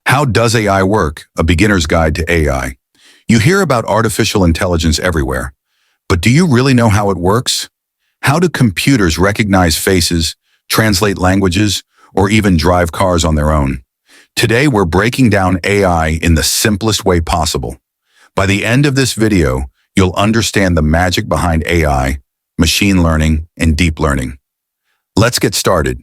How does AI work? A beginner's guide to AI. You hear about artificial intelligence everywhere, but do you really know how it works? How do computers recognize faces, translate languages, or even drive cars on their own? Today, we're breaking down AI in the simplest way possible. By the end of this video, you'll understand the magic behind AI, machine learning, and deep learning. Let's get started.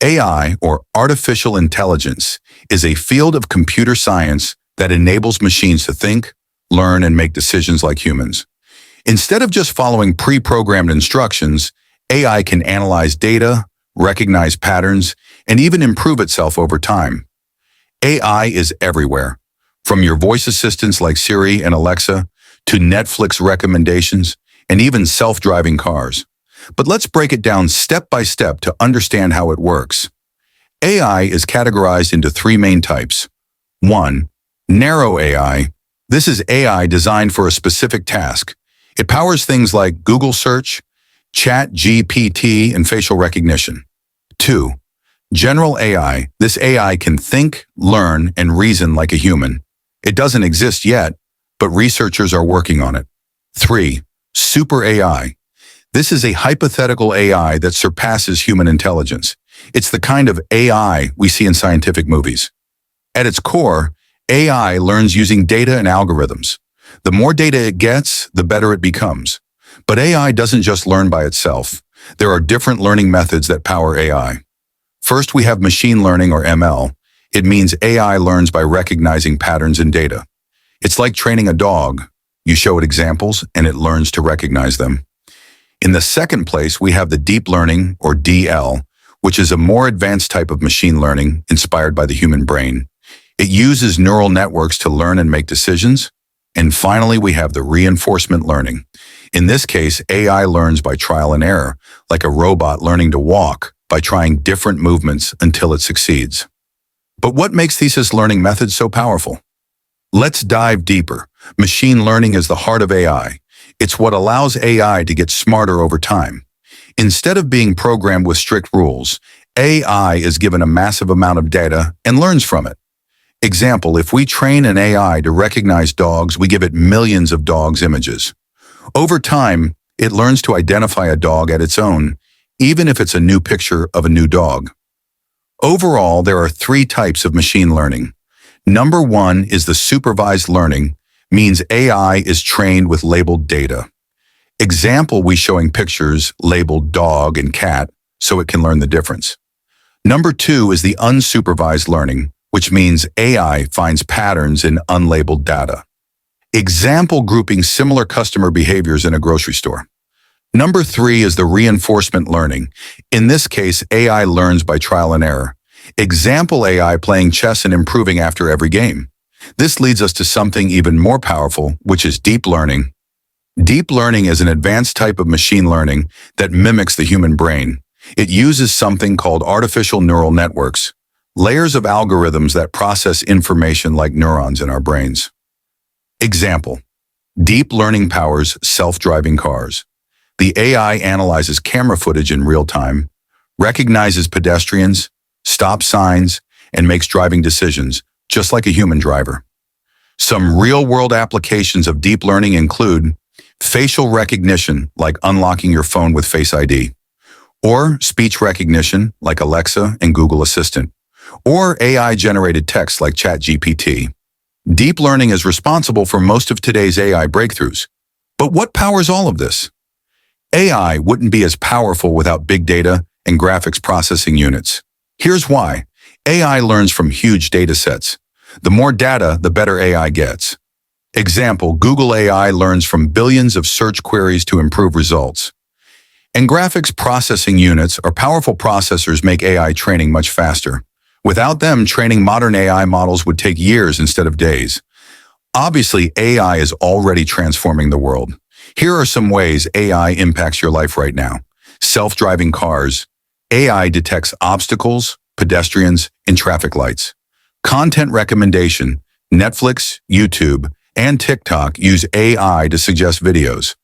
AI, or artificial intelligence, is a field of computer science that enables machines to think, learn, and make decisions like humans. Instead of just following pre-programmed instructions, AI can analyze data, recognize patterns, and even improve itself over time. AI is everywhere, from your voice assistants like Siri and Alexa to Netflix recommendations and even self-driving cars. But let's break it down step by step to understand how it works. AI is categorized into three main types. 1. Narrow AI. This is AI designed for a specific task. It powers things like Google search, ChatGPT, and facial recognition. 2. General AI. This AI can think, learn, and reason like a human. It doesn't exist yet, but researchers are working on it. 3. Super AI. This is a hypothetical AI that surpasses human intelligence. It's the kind of AI we see in scientific movies. At its core, AI learns using data and algorithms. The more data it gets, the better it becomes. But AI doesn't just learn by itself. There are different learning methods that power AI. First, we have machine learning, or ML. It means AI learns by recognizing patterns in data. It's like training a dog. You show it examples, and it learns to recognize them. In the second place, we have the deep learning, or DL, which is a more advanced type of machine learning inspired by the human brain. It uses neural networks to learn and make decisions. And finally, we have the reinforcement learning. In this case, AI learns by trial and error, like a robot learning to walk by trying different movements until it succeeds. But what makes these learning methods so powerful? Let's dive deeper. Machine learning is the heart of AI. It's what allows AI to get smarter over time. Instead of being programmed with strict rules, AI is given a massive amount of data and learns from it. Example, if we train an AI to recognize dogs, we give it millions of dogs' images. Over time, it learns to identify a dog at its own, even if it's a new picture of a new dog. Overall, there are three types of machine learning. Number 1 is the supervised learning, means AI is trained with labeled data. Example, we showing pictures labeled dog and cat so it can learn the difference. Number 2 is the unsupervised learning, which means AI finds patterns in unlabeled data. Example, grouping similar customer behaviors in a grocery store. Number 3 is the reinforcement learning. In this case, AI learns by trial and error. Example, AI playing chess and improving after every game. This leads us to something even more powerful, which is deep learning. Deep learning is an advanced type of machine learning that mimics the human brain. It uses something called artificial neural networks, layers of algorithms that process information like neurons in our brains. Example, deep learning powers self-driving cars. The AI analyzes camera footage in real time, recognizes pedestrians, stops signs, and makes driving decisions, just like a human driver. Some real-world applications of deep learning include facial recognition, like unlocking your phone with Face ID, or speech recognition, like Alexa and Google Assistant, or AI-generated text like ChatGPT. Deep learning is responsible for most of today's AI breakthroughs. But what powers all of this? AI wouldn't be as powerful without big data and graphics processing units. Here's why. AI learns from huge datasets. The more data, the better AI gets. Example, Google AI learns from billions of search queries to improve results. And graphics processing units, or powerful processors, make AI training much faster. Without them, training modern AI models would take years instead of days. Obviously, AI is already transforming the world. Here are some ways AI impacts your life right now. Self-driving cars. AI detects obstacles, pedestrians, and traffic lights. Content recommendation. Netflix, YouTube, and TikTok use AI to suggest videos.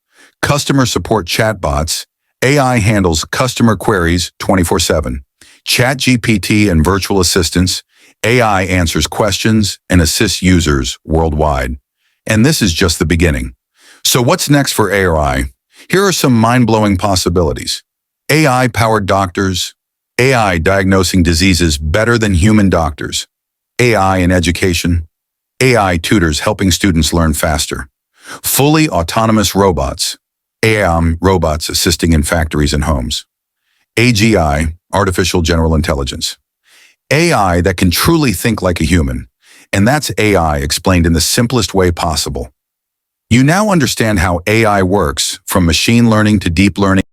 Customer support chatbots. AI handles customer queries 24/7. ChatGPT and virtual assistants. AI answers questions and assists users worldwide. And this is just the beginning. So what's next for AI? Here are some mind-blowing possibilities. AI-powered doctors, AI diagnosing diseases better than human doctors, AI in education, AI tutors helping students learn faster, fully autonomous robots, AI robots assisting in factories and homes, AGI, artificial general intelligence, AI that can truly think like a human, and that's AI explained in the simplest way possible. You now understand how AI works, from machine learning to deep learning.